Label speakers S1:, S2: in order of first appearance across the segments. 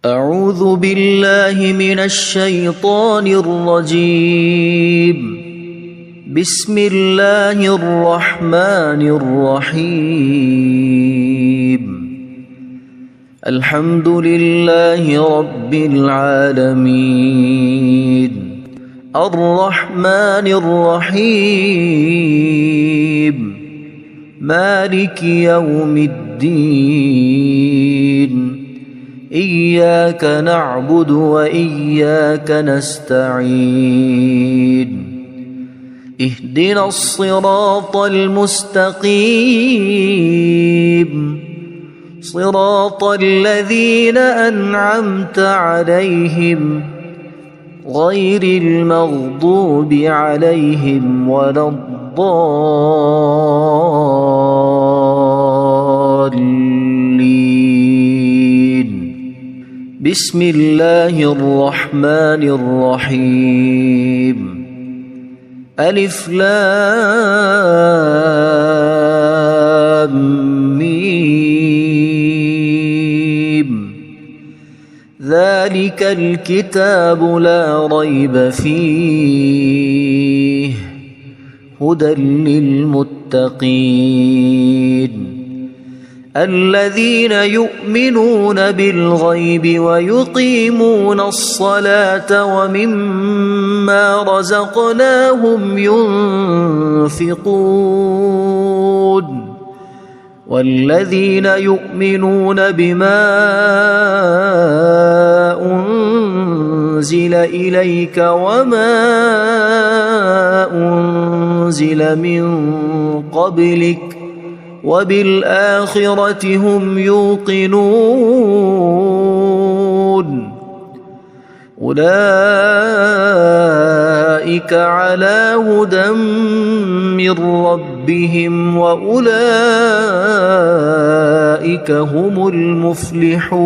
S1: أعوذ بالله من الشيطان الرجيم. بسم الله الرحمن الرحيم. الحمد لله رب العالمين الرحمن الرحيم مالك يوم الدين إياك نعبد وإياك نستعين اهدنا الصراط المستقيم صراط الذين أنعمت عليهم غير المغضوب عليهم ولا الضالين. بسم الله الرحمن الرحيم. ألف لام ميم. ذلك الكتاب لا ريب فيه هدى للمتقين الذين يؤمنون بالغيب ويقيمون الصلاة ومما رزقناهم ينفقون والذين يؤمنون بما أنزل إليك وما أنزل من قبلك وبالآخرة هم يوقنون أولئك على هدى من ربهم وأولئك هم المفلحون.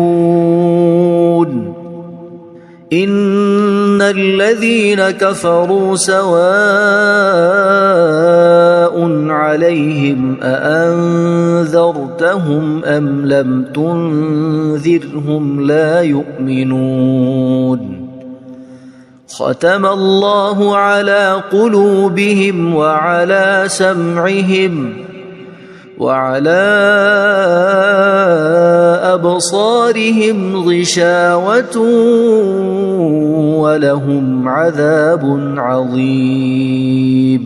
S1: إن الذين كفروا سواء عليهم أأنذرتهم أم لم تنذرهم لا يؤمنون. ختم الله على قلوبهم وعلى سمعهم وعلى أبصارهم غشاوة ولهم عذاب عظيم.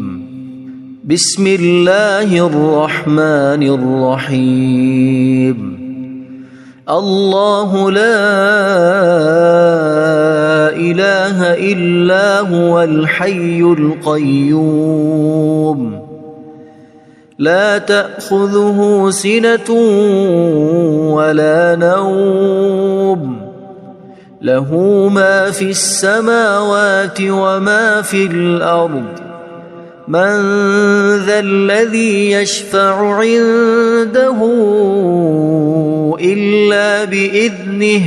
S1: بسم الله الرحمن الرحيم. الله لا إله إلا هو الحي القيوم لا تأخذه سنة ولا نوم له ما في السماوات وما في الأرض. من ذا الذي يشفع عنده إلا بإذنه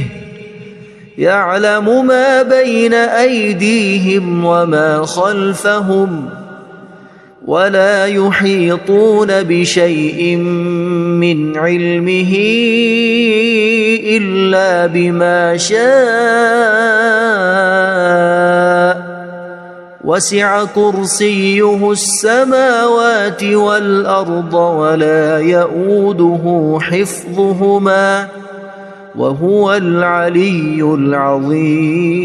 S1: يعلم ما بين أيديهم وما خلفهم ولا يحيطون بشيء من علمه إلا بما شاء وسع كرسيه السماوات والأرض ولا يؤوده حفظهما وهو العلي العظيم.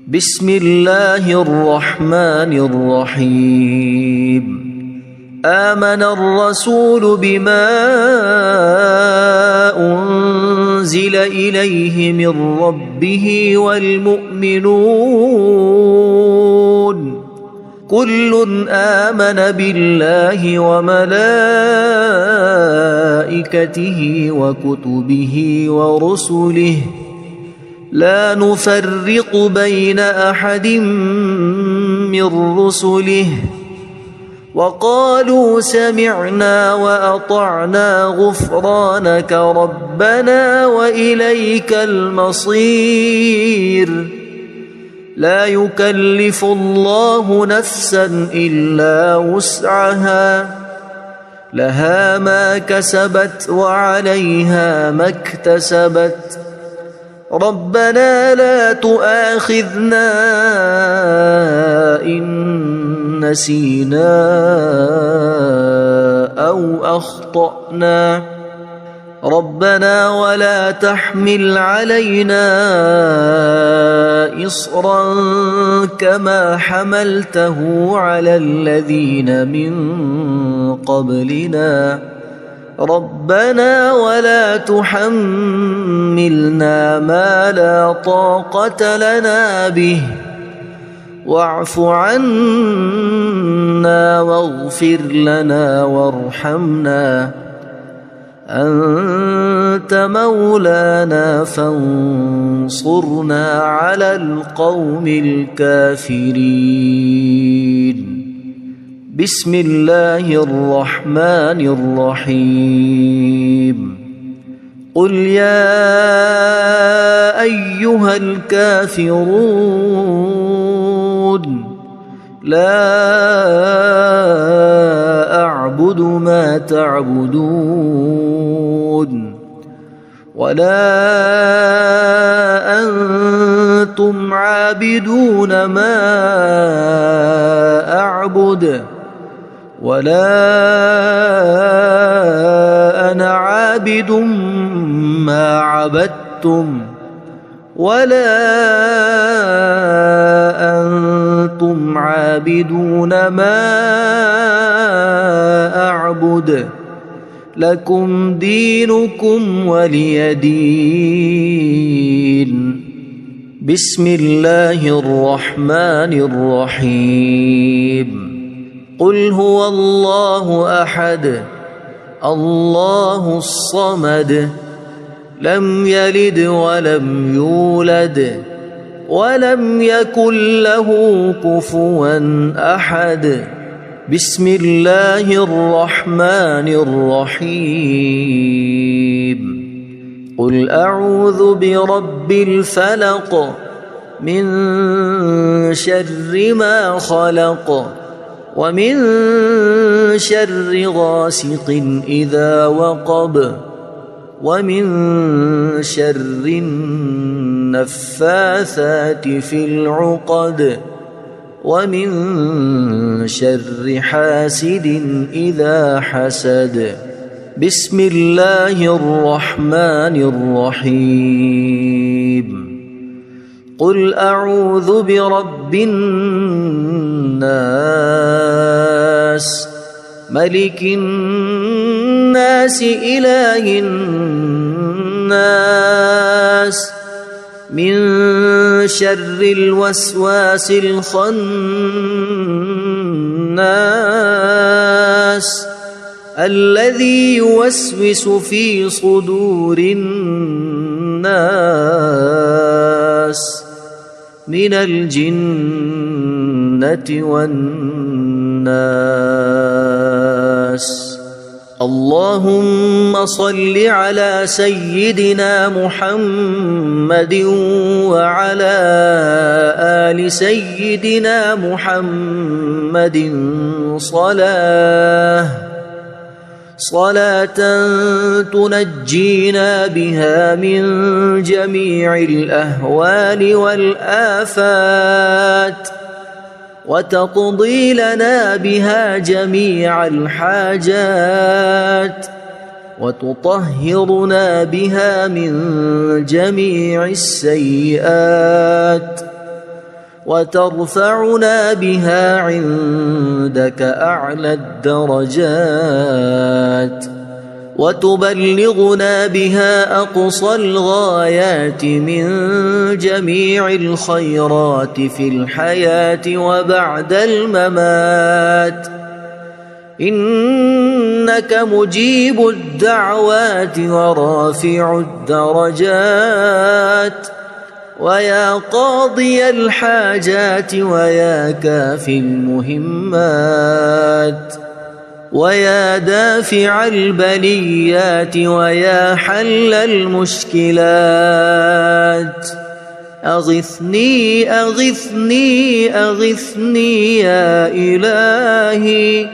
S1: بسم الله الرحمن الرحيم. آمن الرسول بما أنزل إليه من ربه والمؤمنون كل آمن بالله وملائكته وكتبه ورسله لا نفرق بين أحد من رسله وقالوا سمعنا وأطعنا غفرانك ربنا وإليك المصير. لا يكلف الله نفسا إلا وسعها لها ما كسبت وعليها ما اكتسبت ربنا لا تؤاخذنا إن نسينا أو أخطأنا ربنا ولا تحمل علينا إصرا كما حملته على الذين من قبلنا ربنا ولا تحملنا ما لا طاقة لنا به واعف عنا واغفر لنا وارحمنا أنت مولانا فانصرنا على القوم الكافرين بسم الله الرحمن الرحيم قل يا أيها الكافرون لا أعبد ما تعبدون ولا أنتم عابدون ما أعبد ولا أنا عابد ما عبدتم ولا أنتم عابدون ما أعبد لكم دينكم ولي دين بسم الله الرحمن الرحيم قل هو الله أحد الله الصمد لم يلد ولم يولد ولم يكن له كفوا أحد بسم الله الرحمن الرحيم قل أعوذ برب الفلق من شر ما خلق ومن شر غاسق إذا وقب ومن شر النفاثات في العقد ومن شر حاسد إذا حسد بسم الله الرحمن الرحيم قل أعوذ برب الناس ملك الناس إله الناس من شر الوسواس الخناس الذي يوسوس في صدور الناس من الجنة والناس اللهم صل على سيدنا محمد وعلى آل سيدنا محمد صلاة تنجينا بها من جميع الأهوال والآفات وتقضي لنا بها جميع الحاجات وتطهرنا بها من جميع السيئات وترفعنا بها عندك أعلى الدرجات وتبلغنا بها أقصى الغايات من جميع الخيرات في الحياة وبعد الممات إنك مجيب الدعوات ورافع الدرجات ويا قاضي الحاجات ويا كافي المهمات ويا دافع البليات ويا حل المشكلات أغثني أغثني أغثني يا إلهي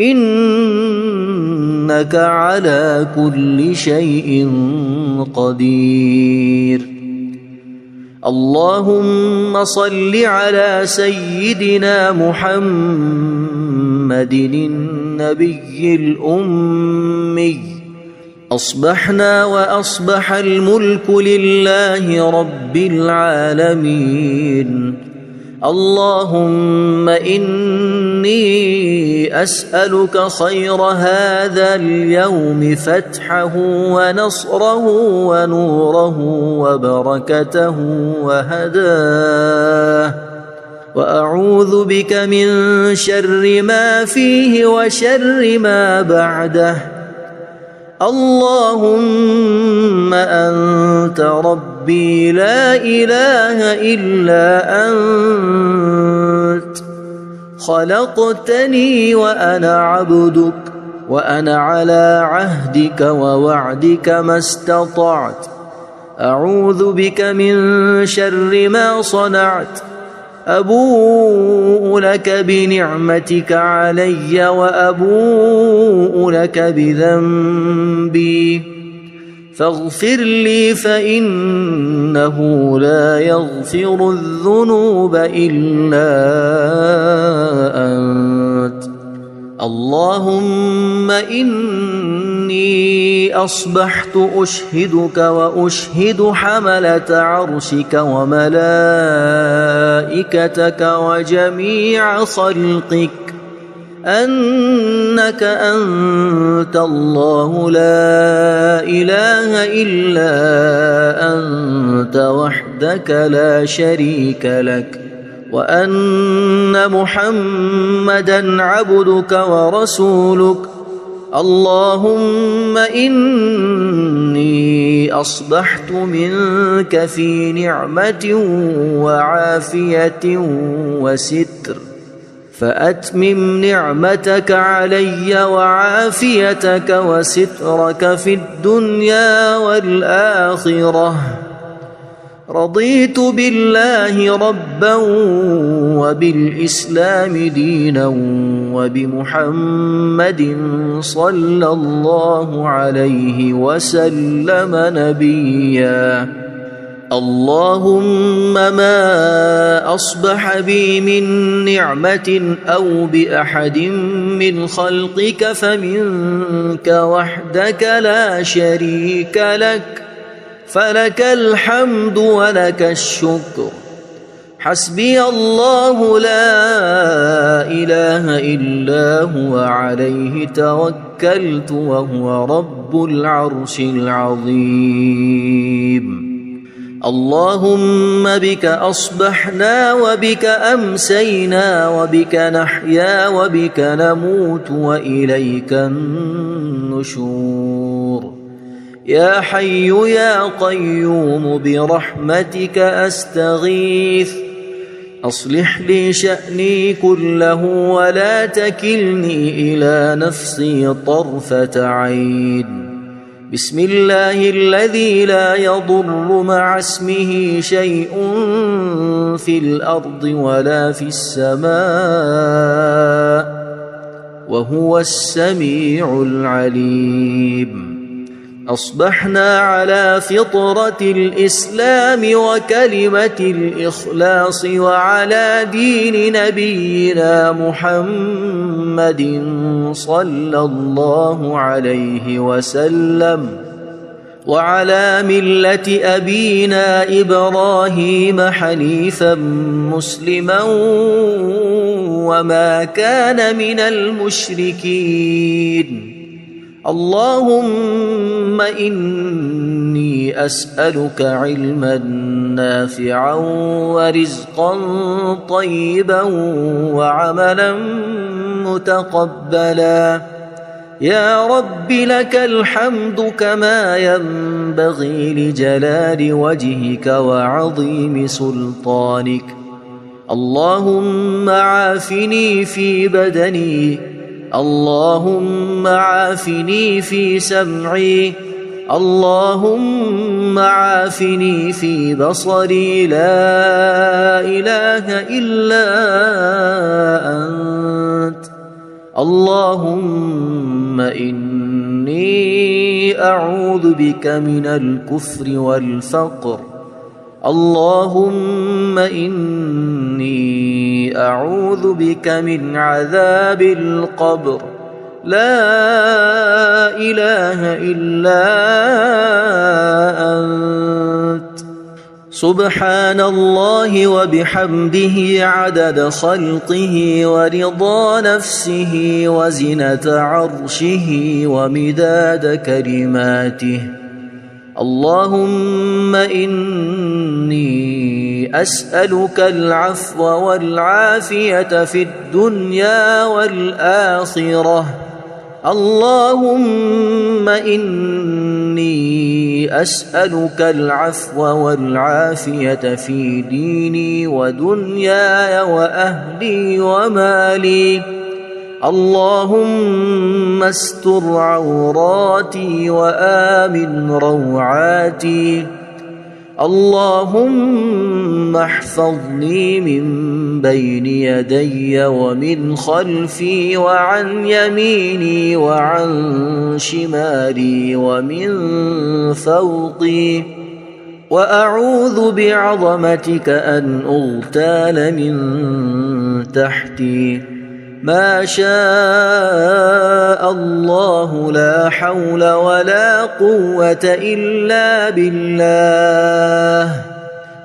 S1: إنك على كل شيء قدير. اللهم صل على سيدنا محمد النبي الأمي. أصبحنا وأصبح الملك لله رب العالمين. اللهم إني أسألك خير هذا اليوم، فتحه ونصره ونوره وبركته وهداه، وأعوذ بك من شر ما فيه وشر ما بعده. اللهم أنت ربي لا إله إلا أنت، خلقتني وأنا عبدك، وأنا على عهدك ووعدك ما استطعت. أعوذ بك من شر ما صنعت. أبوء لك بنعمتك علي وأبوء لك بذنبي، فاغفر لي فإنه لا يغفر الذنوب إلا أنت. اللهم إني أصبحت أشهدك وأشهد حملة عرشك وملائكتك وجميع خلقك أنك أنت الله لا إله إلا أنت وحدك لا شريك لك، وأن محمدًا عبدك ورسولك. اللهم إني أصبحت منك في نعمة وعافية وستر، فأتمم نعمتك علي وعافيتك وسترك في الدنيا والآخرة. رضيت بالله ربا وبالإسلام دينا وبمحمد صلى الله عليه وسلم نبيا. اللهم ما أصبح بي من نعمة أو بأحد من خلقك فمنك وحدك لا شريك لك، فلك الحمد ولك الشكر. حسبي الله لا إله إلا هو عليه توكلت وهو رب العرش العظيم. اللهم بك أصبحنا وبك أمسينا وبك نحيا وبك نموت وإليك النشور. يا حي يا قيوم برحمتك أستغيث، أصلح لي شأني كله ولا تكلني إلى نفسي طرفة عين. بسم الله الذي لا يضر مع اسمه شيء في الأرض ولا في السماء، وهو السميع العليم. أصبحنا على فطرة الإسلام وكلمة الإخلاص وعلى دين نبينا محمد صلى الله عليه وسلم، وعلى ملة أبينا إبراهيم حنيفا مسلما وما كان من المشركين. اللهم إني أسألك علما نافعا ورزقا طيبا وعملا متقبلا. يا رب لك الحمد كما ينبغي لجلال وجهك وعظيم سلطانك. اللهم عافني في بدني، اللهم عافني في سمعي، اللهم عافني في بصري. لا إله إلا أنت. اللهم إني أعوذ بك من الكفر والفقر. اللهم إني أعوذ بك من عذاب القبر. لا إله إلا أنت. سبحان الله وبحمده عدد خلقه ورضا نفسه وزنة عرشه ومداد كلماته. اللهم إني أسألك العفو والعافية في الدنيا والآخرة. اللهم إني أسألك العفو والعافية في ديني ودنياي وأهلي ومالي. اللهم استر عوراتي وآمن روعاتي. اللهم احفظني من بين يدي ومن خلفي وعن يميني وعن شمالي ومن فوقي. وأعوذ بعظمتك أن أغتال من تحتي. ما شاء الله لا حول ولا قوة إلا بالله.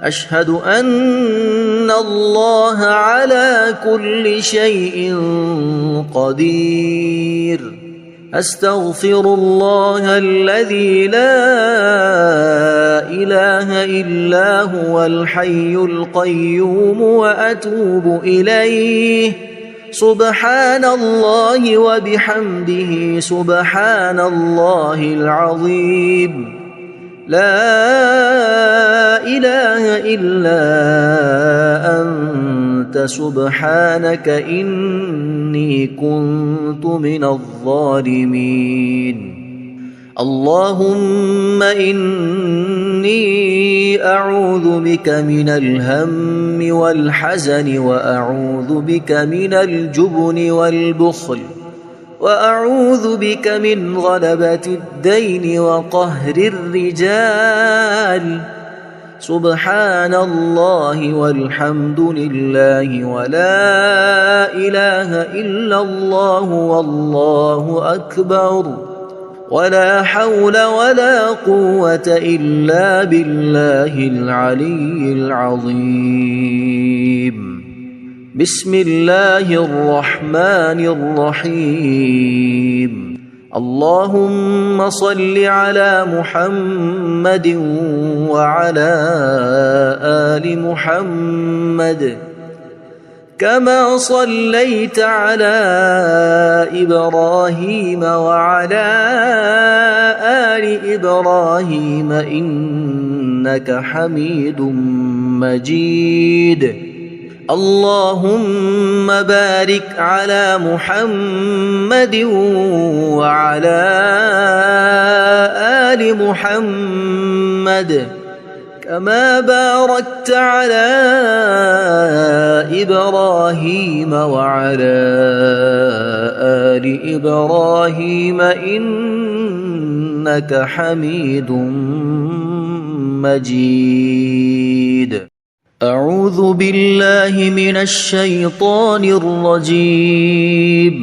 S1: أشهد أن الله على كل شيء قدير. أستغفر الله الذي لا إله إلا هو الحي القيوم وأتوب إليه. سبحان الله وبحمده سبحان الله العظيم. لا إله إلا أنت سبحانك إني كنت من الظالمين. اللهم إني أعوذ بك من الهم والحزن وأعوذ بك من الجبن والبخل وأعوذ بك من غلبة الدين وقهر الرجال. سبحان الله والحمد لله ولا إله إلا الله والله أكبر ولا حول ولا قوة إلا بالله العلي العظيم. بسم الله الرحمن الرحيم. اللهم صل على محمد وعلى آل محمد كما صليت على إبراهيم وعلى آل إبراهيم إنك حميد مجيد. اللهم بارك على محمد وعلى آل محمد كما باركت على إبراهيم وعلى آل إبراهيم إنك حميد مجيد. أعوذ بالله من الشيطان الرجيم.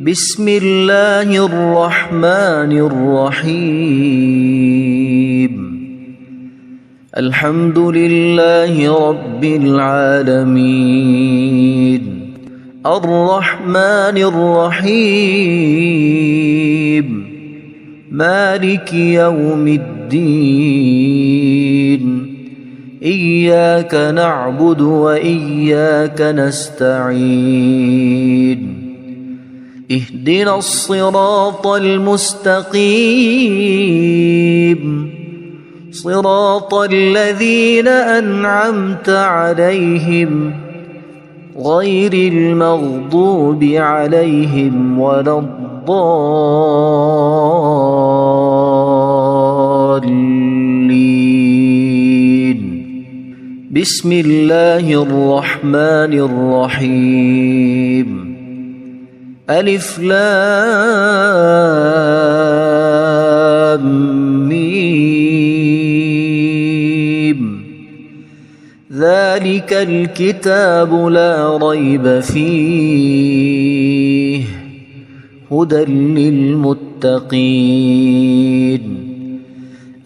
S1: بسم الله الرحمن الرحيم. الحمد لله رب العالمين الرحمن الرحيم مالك يوم الدين. إياك نعبد وإياك نستعين. اهدنا الصراط المستقيم صراط الذين أنعمت عليهم غير المغضوب عليهم ولا الضالين. بسم الله الرحمن الرحيم. ألف لام ميم ذلك الكتاب لا ريب فيه هدى للمتقين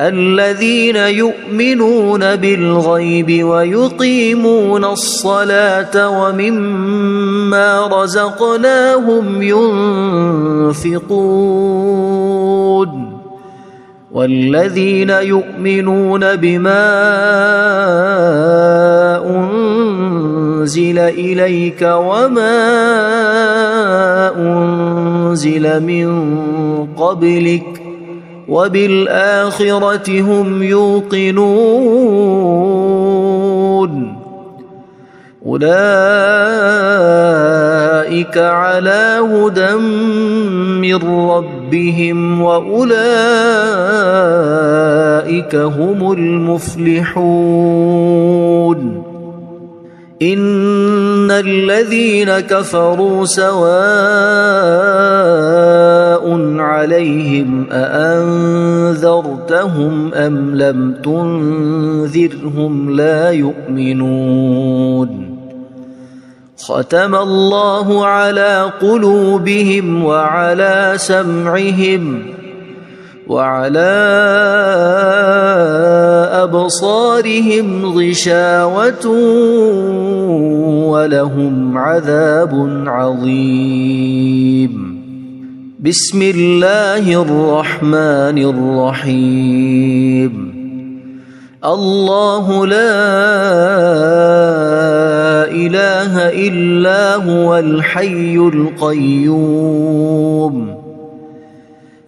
S1: الذين يؤمنون بالغيب ويقيمون الصلاة ومما رزقناهم ينفقون والذين يؤمنون بما أنزل إليك وما أنزل من قبلك وبالآخرة هم يوقنون أولئك على هدى من ربهم وأولئك هم المفلحون إن الذين كفروا سواء عليهم أأنذرتهم أم لم تنذرهم لا يؤمنون ختم الله على قلوبهم وعلى سمعهم وعلى أبصارهم غشاوة ولهم عذاب عظيم بسم الله الرحمن الرحيم الله لا إله إلا هو الحي القيوم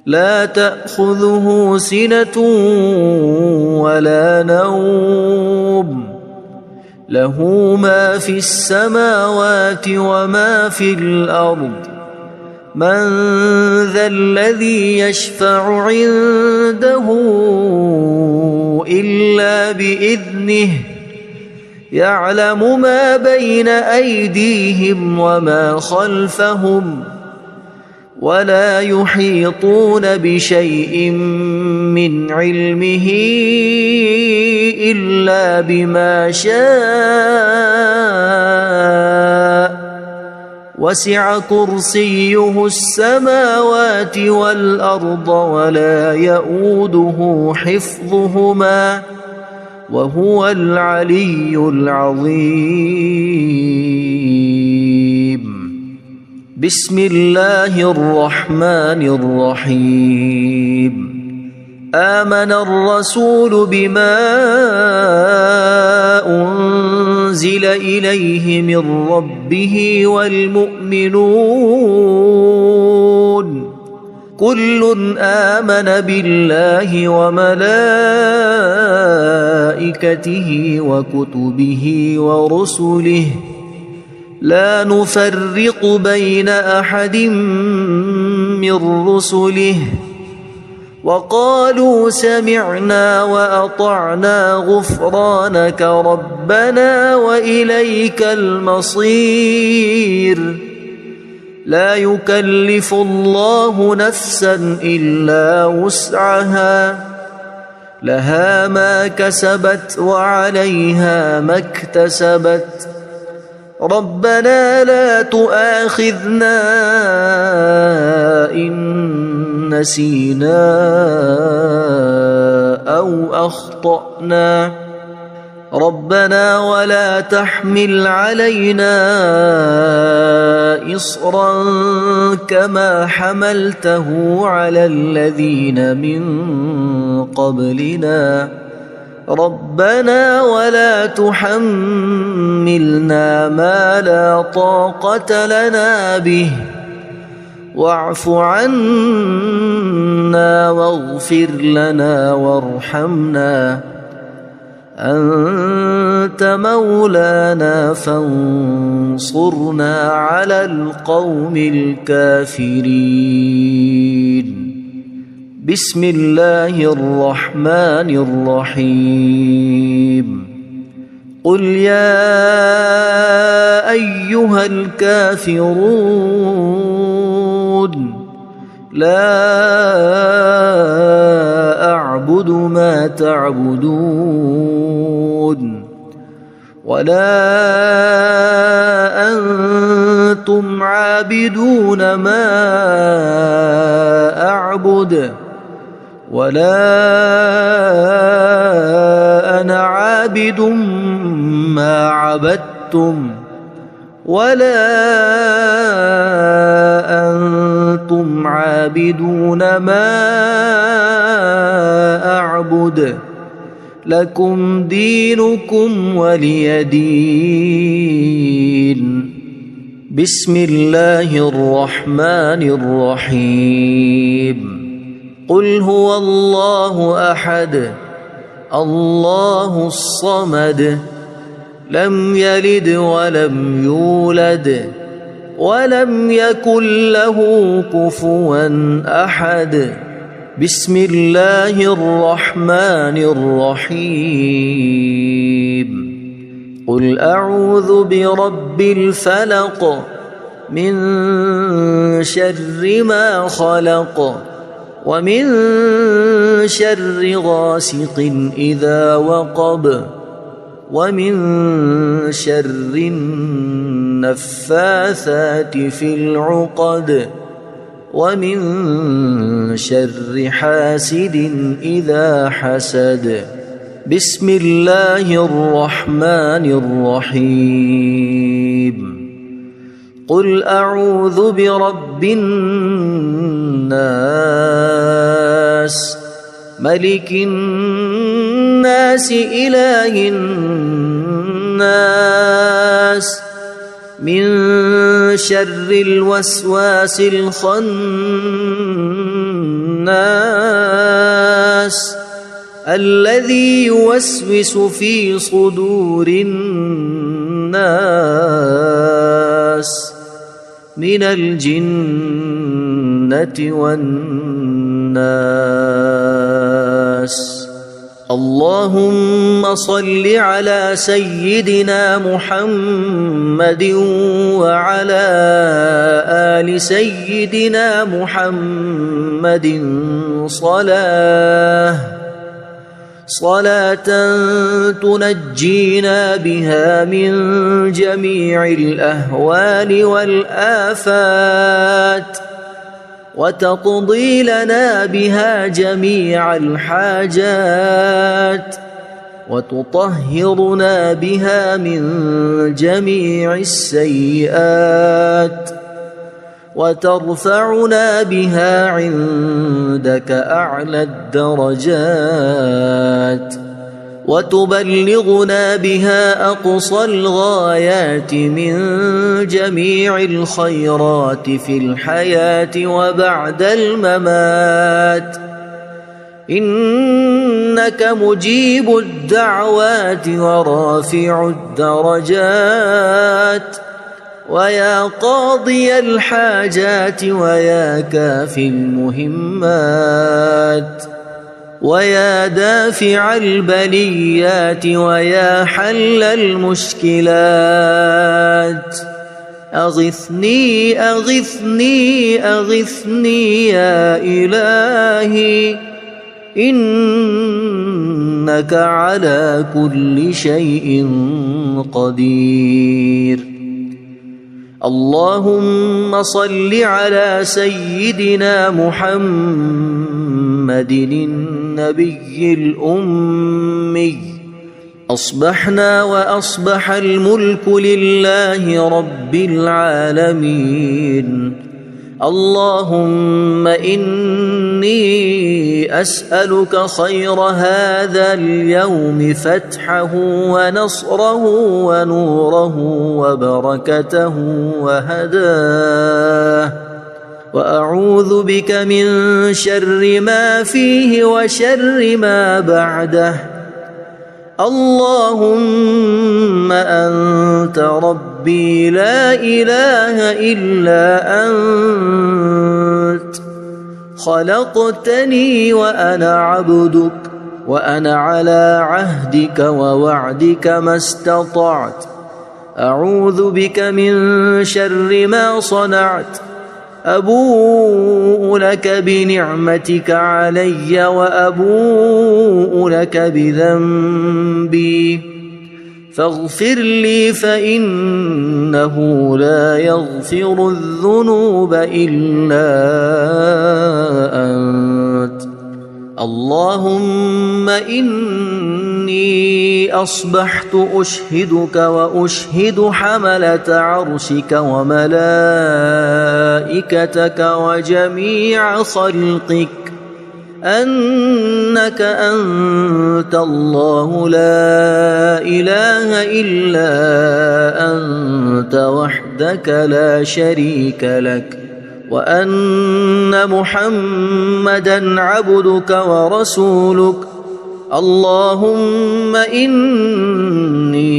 S1: لا تأخذه سنة ولا نوم له ما في السماوات وما في الأرض من ذا الذي يشفع عنده إلا بإذنه يعلم ما بين أيديهم وما خلفهم ولا يحيطون بشيء من علمه إلا بما شاء وسع كرسيه السماوات والأرض ولا يؤوده حفظهما وهو العلي العظيم بسم الله الرحمن الرحيم آمن الرسول بما أنزل إليه من ربه والمؤمنون كل آمن بالله وملائكته وكتبه ورسله لا نفرق بين أحد من رسله وقالوا سمعنا وأطعنا غفرانك ربنا وإليك المصير لا يكلف الله نفسا إلا وسعها لها ما كسبت وعليها ما اكتسبت ربنا لا تؤاخذنا إن نسينا أو أخطأنا ربنا ولا تحمل علينا إصرا كما حملته على الذين من قبلنا ربنا ولا تحملنا ما لا طاقة لنا به واعف عنا واغفر لنا وارحمنا أنت مولانا فانصرنا على القوم الكافرين بسم الله الرحمن الرحيم قل يا أيها الكافرون لا أعبد ما تعبدون ولا أنتم عابدون ما أعبد ولا أنا عابد ما عبدتم ولا أنتم عابدون ما أعبد لكم دينكم ولي دين. بسم الله الرحمن الرحيم. قل هو الله أحد الله الصمد لم يلد ولم يولد ولم يكن له كفوا أحد. بسم الله الرحمن الرحيم. قل أعوذ برب الفلق من شر ما خلق ومن شر غاسق إذا وقب ومن شر النفاثات في العقد ومن شر حاسد إذا حسد. بسم الله الرحمن الرحيم. قل أعوذ برب الناس ملك الناس إله الناس من شر الوسواس الخناس الذي يوسوس في صدور الناس من الجنة والناس. اللهم صل على سيدنا محمد وعلى آل سيدنا محمد صلاة تنجينا بها من جميع الأهوال والآفات وتقضي لنا بها جميع الحاجات وتطهرنا بها من جميع السيئات وترفعنا بها عندك أعلى الدرجات وتبلغنا بها أقصى الغايات من جميع الخيرات في الحياة وبعد الممات. إنك مجيب الدعوات ورافع الدرجات ويا قاضي الحاجات ويا كافي المهمات ويا دافع البليات ويا حل المشكلات. أغثني أغثني أغثني يا إلهي إنك على كل شيء قدير. اللهم صل على سيدنا محمد النبي الأمي. أصبحنا وأصبح الملك لله رب العالمين. اللهم إني أسألك خير هذا اليوم فتحه ونصره ونوره وبركته وهداه وأعوذ بك من شر ما فيه وشر ما بعده. اللهم أنت ربي لا إله إلا أنت خلقتني وأنا عبدك وأنا على عهدك ووعدك ما استطعت. أعوذ بك من شر ما صنعت أبوء لك بنعمتك علي وأبوء لك بذنبي فاغفر لي فإنه لا يغفر الذنوب إلا أنت. اللهم إني أصبحت أشهدك وأشهد حملة عرشك وملائكتك وجميع خلقك أنك أنت الله لا إله إلا أنت وحدك لا شريك لك وأن محمدًا عبدك ورسولك. اللهم إني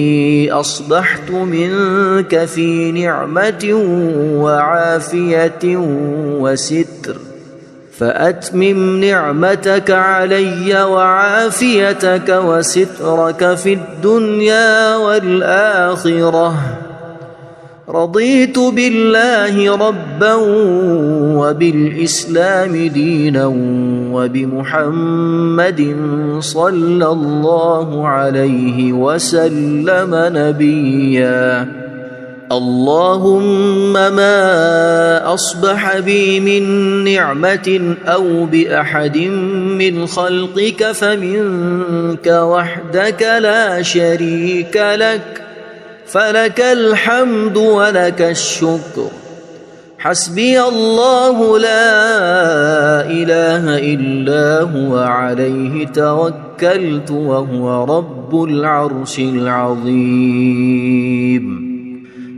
S1: أصبحت منك في نعمة وعافية وستر فأتمم نعمتك علي وعافيتك وسترك في الدنيا والآخرة. رضيت بالله ربا وبالإسلام دينا وبمحمد صلى الله عليه وسلم نبيا. اللهم ما أصبح بي من نعمة أو بأحد من خلقك فمنك وحدك لا شريك لك فلك الحمد ولك الشكر. حسبي الله لا إله إلا هو عليه توكلت وهو رب العرش العظيم.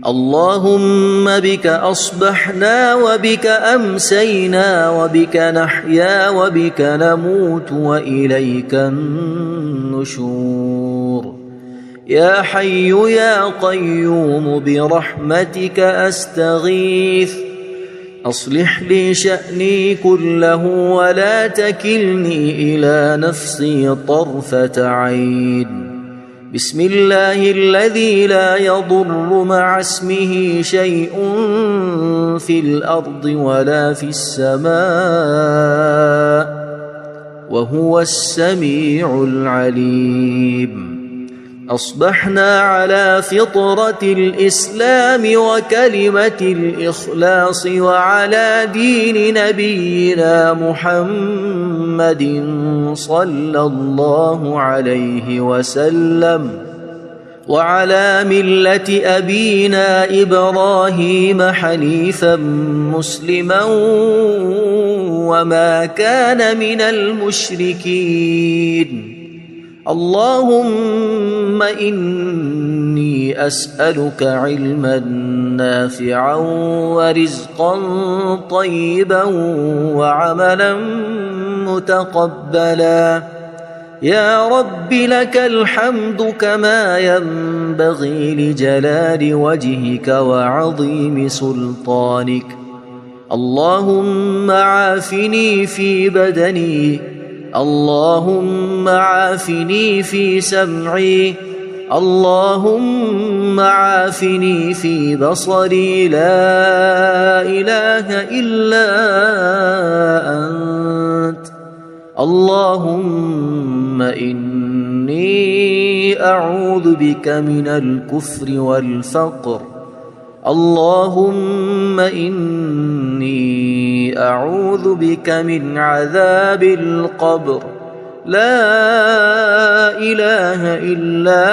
S1: اللهم بك أصبحنا وبك أمسينا وبك نحيا وبك نموت وإليك النشور. يا حي يا قيوم برحمتك أستغيث أصلح لي شأني كله ولا تكلني إلى نفسي طرفة عين. بسم الله الذي لا يضر مع اسمه شيء في الأرض ولا في السماء وهو السميع العليم. أصبحنا على فطرة الإسلام وكلمة الإخلاص وعلى دين نبينا محمد صلى الله عليه وسلم وعلى ملة أبينا إبراهيم حنيفا مسلما وما كان من المشركين. اللهم إني أسألك علما نافعا ورزقا طيبا وعملا متقبلا. يا رب لك الحمد كما ينبغي لجلال وجهك وعظيم سلطانك. اللهم عافني في بدني اللهم عافني في سمعي اللهم عافني في بصري لا إله إلا أنت. اللهم إني أعوذ بك من الكفر والفقر. اللهم إني أعوذ بك من عذاب القبر. لا إله إلا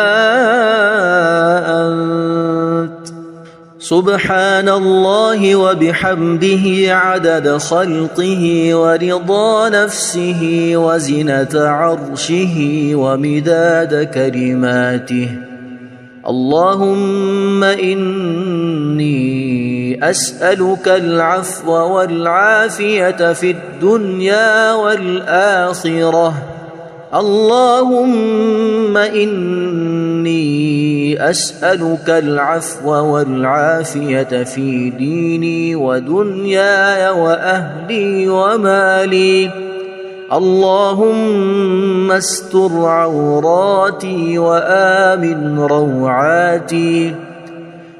S1: أنت. سبحان الله وبحمده عدد خلقه ورضا نفسه وزنة عرشه ومداد كلماته. اللهم إني أسألك العفو والعافية في الدنيا والآخرة. اللهم إني أسألك العفو والعافية في ديني ودنياي وأهلي ومالي. اللهم استر عوراتي وآمن روعاتي.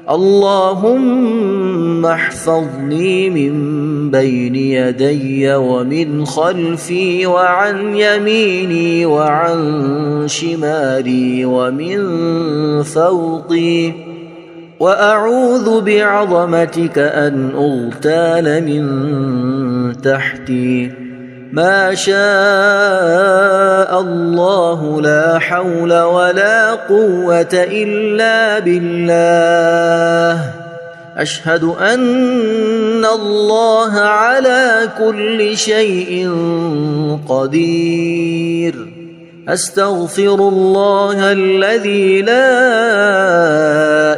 S1: اللهم احفظني من بين يدي ومن خلفي وعن يميني وعن شمالي ومن فوقي، وأعوذ بعظمتك أن أغتال من تحتي. ما شاء الله لا حول ولا قوة إلا بالله. أشهد أن الله على كل شيء قدير. أستغفر الله الذي لا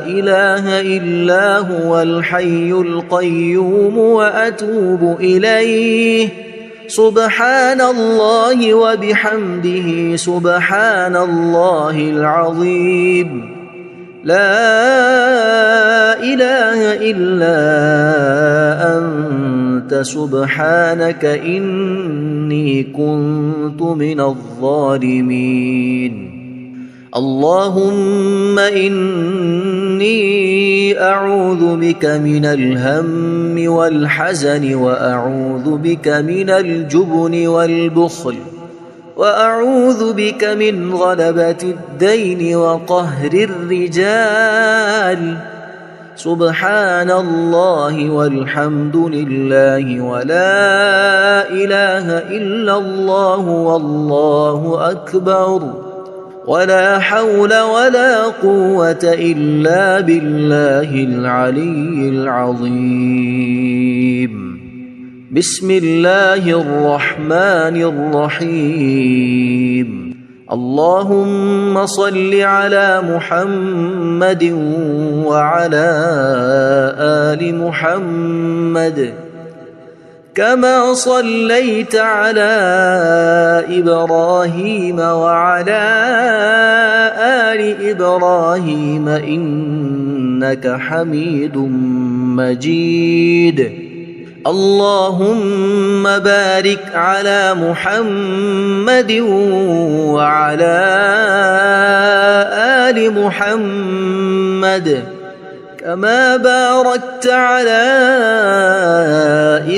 S1: إله إلا هو الحي القيوم وأتوب إليه. سبحان الله وبحمده سبحان الله العظيم. لا إله إلا أنت سبحانك إني كنت من الظالمين. اللهم إني أعوذ بك من الهم والحزن، وأعوذ بك من الجبن والبخل، وأعوذ بك من غلبة الدين وقهر الرجال. سبحان الله والحمد لله ولا إله إلا الله والله أكبر، ولا حول ولا قوة إلا بالله العلي العظيم. بسم الله الرحمن الرحيم. اللهم صل على محمد وعلى آل محمد كما صليت على إبراهيم وعلى آل إبراهيم إنك حميد مجيد. اللهم بارك على محمد وعلى آل محمد كما باركت على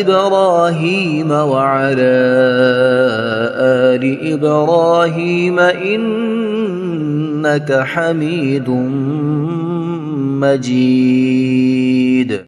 S1: إبراهيم وعلى آل إبراهيم إنك حميد مجيد.